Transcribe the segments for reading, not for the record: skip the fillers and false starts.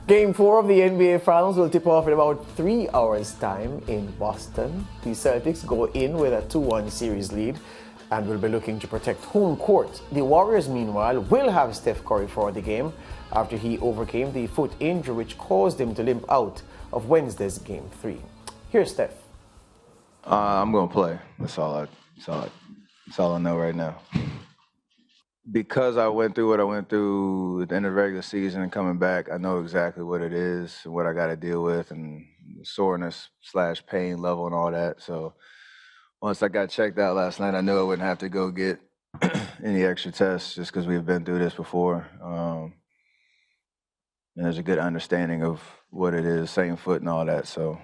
Game 4 of the NBA Finals will tip off in about 3 hours' time in Boston. The Celtics go in with a 2-1 series lead and will be looking to protect home court. The Warriors, meanwhile, will have Steph Curry for the game after he overcame the foot injury which caused him to limp out of Wednesday's Game 3. Here's Steph. I'm going to play. That's all I know right now. Because I went through what I went through at the end of the regular season and coming back, I know exactly what it is and what I got to deal with and soreness / pain level and all that. So once I got checked out last night, I knew I wouldn't have to go get any extra tests just because we've been through this before. And there's a good understanding of what it is, same foot and all that. So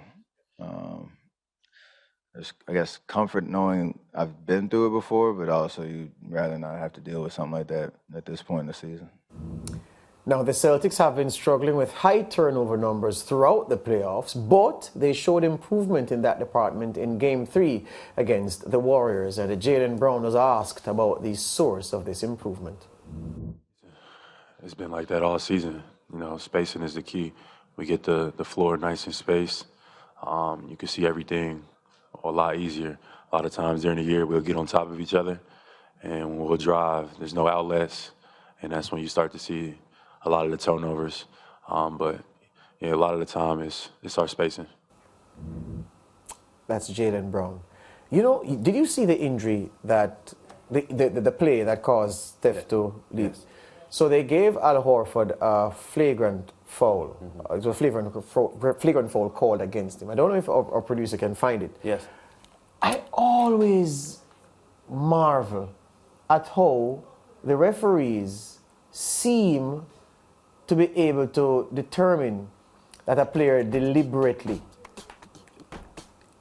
there's, I guess, comfort knowing I've been through it before, but also you'd rather not have to deal with something like that at this point in the season. Now, the Celtics have been struggling with high turnover numbers throughout the playoffs, but they showed improvement in that department in Game 3 against the Warriors. And Jaylen Brown was asked about the source of this improvement. It's been like that all season. You know, spacing is the key. We get the floor nice and spaced. You can see everything a lot easier. A lot of times during the year, we'll get on top of each other, and we'll drive. There's no outlets, and that's when you start to see a lot of the turnovers. But yeah, a lot of the time it's our spacing. That's Jaylen Brown. You know, did you see the injury that the play that caused Steph to leave? Yes. So they gave Al Horford a flagrant foul. It was a flagrant foul called against him. I don't know if our producer can find it. Yes. I always marvel at how the referees seem to be able to determine that a player deliberately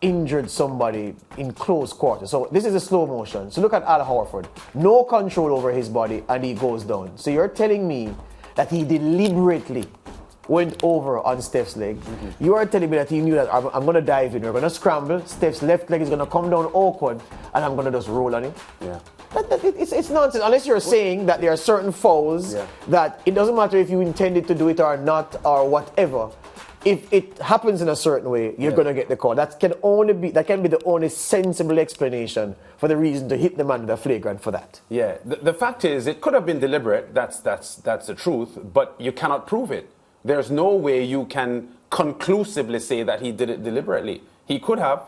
injured somebody in close quarters. So this is a slow motion. So look at Al Horford. No control over his body and he goes down. So you're telling me that he deliberately went over on Steph's leg. Mm-hmm. You are telling me that he knew that I'm going to dive in. We're going to scramble. Steph's left leg is going to come down awkward and I'm going to just roll on it. Yeah. It's nonsense. Unless you're saying that there are certain fouls that it doesn't matter if you intended to do it or not or whatever. If it happens in a certain way, you're going to get the call. That can be the only sensible explanation for the reason to hit the man with a flagrant for that. Yeah, the fact is, it could have been deliberate. That's the truth. But you cannot prove it. There's no way you can conclusively say that he did it deliberately. He could have.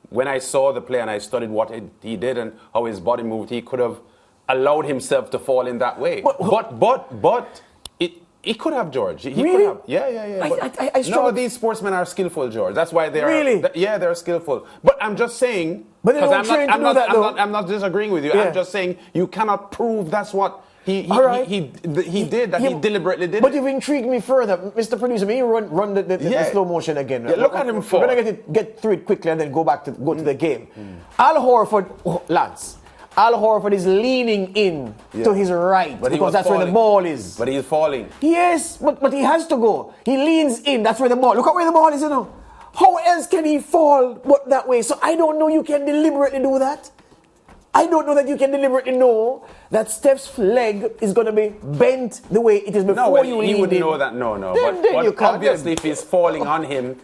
When I saw the play and I studied what he did and how his body moved, he could have allowed himself to fall in that way. But he could have, George. He really? Could have. Yeah. I no, these sportsmen are skillful, George. That's why they are. Really? They're skillful. But I'm just saying. But they don't train to do that, though. I'm not disagreeing with you. Yeah. I'm just saying you cannot prove that's what he did. He deliberately did. But you've intrigued me further, Mr. Producer. May you run the slow motion again? Yeah, look at him fall. We're gonna get through it quickly and then go to the game. Al Horford, Lance. Al Horford is leaning in to his right because that's where the ball is. But he's falling. Yes, but he has to go. He leans in. That's where the ball. Look at where the ball is, you know. How else can he fall but that way? So I don't know you can deliberately do that. I don't know that you can deliberately know that Steph's leg is going to be bent the way it is before you lean in. He wouldn't know that. No. Then you can't. Obviously, if he's falling on him,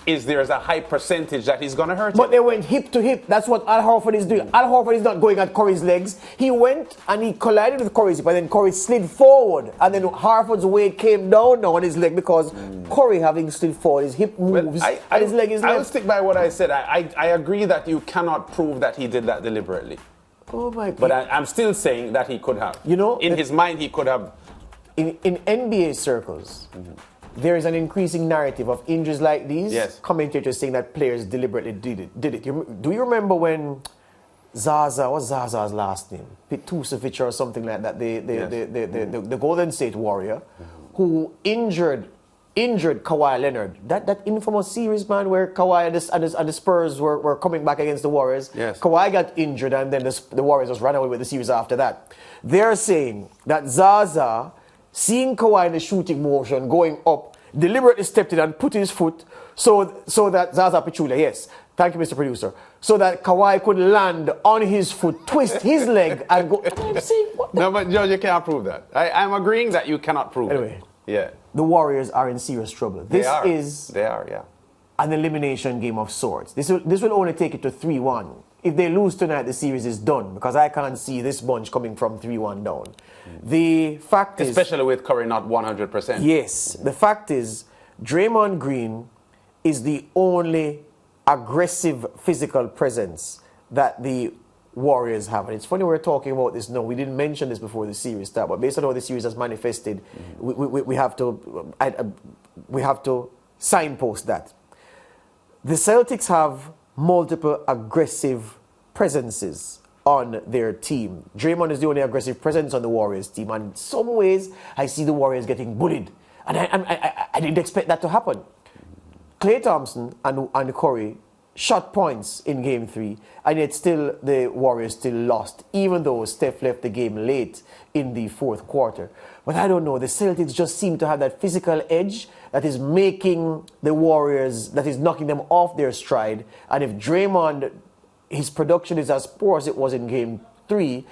there's a high percentage that he's going to hurt him. But they went hip to hip. That's what Al Horford is doing. Al Horford is not going at Curry's legs. He went and he collided with Curry's hip, and then Curry slid forward. And then Horford's weight came down now on his leg because Curry, having slid forward, his hip moves and his leg is left. I will stick by what I said. I agree that you cannot prove that he did that deliberately. Oh my God. But I'm still saying that he could have. You know, in his mind, he could have. In NBA circles, there is an increasing narrative of injuries like these. Yes. Commentators saying that players deliberately did it. Do you remember when Zaza, what's Zaza's last name? Petusevic or something like that, the Golden State Warrior, who injured Kawhi Leonard. That infamous series, man, where Kawhi and the Spurs were coming back against the Warriors. Yes. Kawhi got injured and then the Warriors just ran away with the series after that. They're saying that Zaza, seeing Kawhi in the shooting motion going up, deliberately stepped in and put his foot so that Zaza Pachulia, yes, thank you, Mr. Producer, so that Kawhi could land on his foot, twist his leg and go. I'm saying, what the? No, but George, you cannot prove that. I'm agreeing that you cannot prove it. Anyway. Yeah. the Warriors are in serious trouble. This is They are, yeah. an elimination game of sorts. This will only take it to 3-1. If they lose tonight, the series is done because I can't see this bunch coming from 3-1 down. The fact is, especially with Curry not 100%. yes, the fact is, Draymond Green is the only aggressive physical presence that the Warriors have. And it's funny we're talking about this now. We didn't mention this before the series started, but based on how the series has manifested, we have to signpost that. The Celtics have multiple aggressive presences on their team. Draymond is the only aggressive presence on the Warriors team, and in some ways, I see the Warriors getting bullied. And I didn't expect that to happen. Klay Thompson and Curry shot points in Game 3, and yet still the Warriors still lost, even though Steph left the game late in the fourth quarter. But I don't know, the Celtics just seem to have that physical edge that is making the Warriors, that is knocking them off their stride. And if Draymond, his production is as poor as it was in Game 3,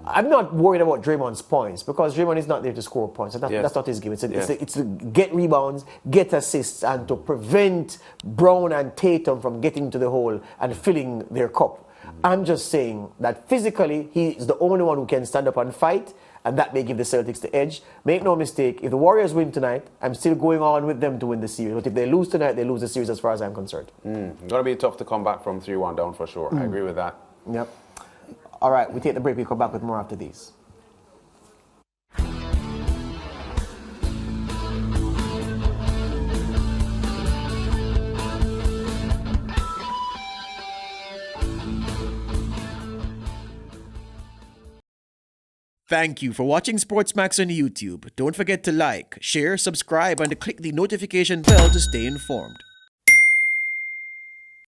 I'm not worried about Draymond's points because Draymond is not there to score points. That's not his game. It's to get rebounds, get assists, and to prevent Brown and Tatum from getting to the hole and filling their cup. I'm just saying that physically, he is the only one who can stand up and fight, and that may give the Celtics the edge. Make no mistake, if the Warriors win tonight, I'm still going on with them to win the series. But if they lose tonight, they lose the series as far as I'm concerned. Going to be tough to come back from 3-1 down for sure. I agree with that. Yep. All right, we take the break. We come back with more after these. Thank you for watching SportsMax on YouTube. Don't forget to like, share, subscribe, and click the notification bell to stay informed.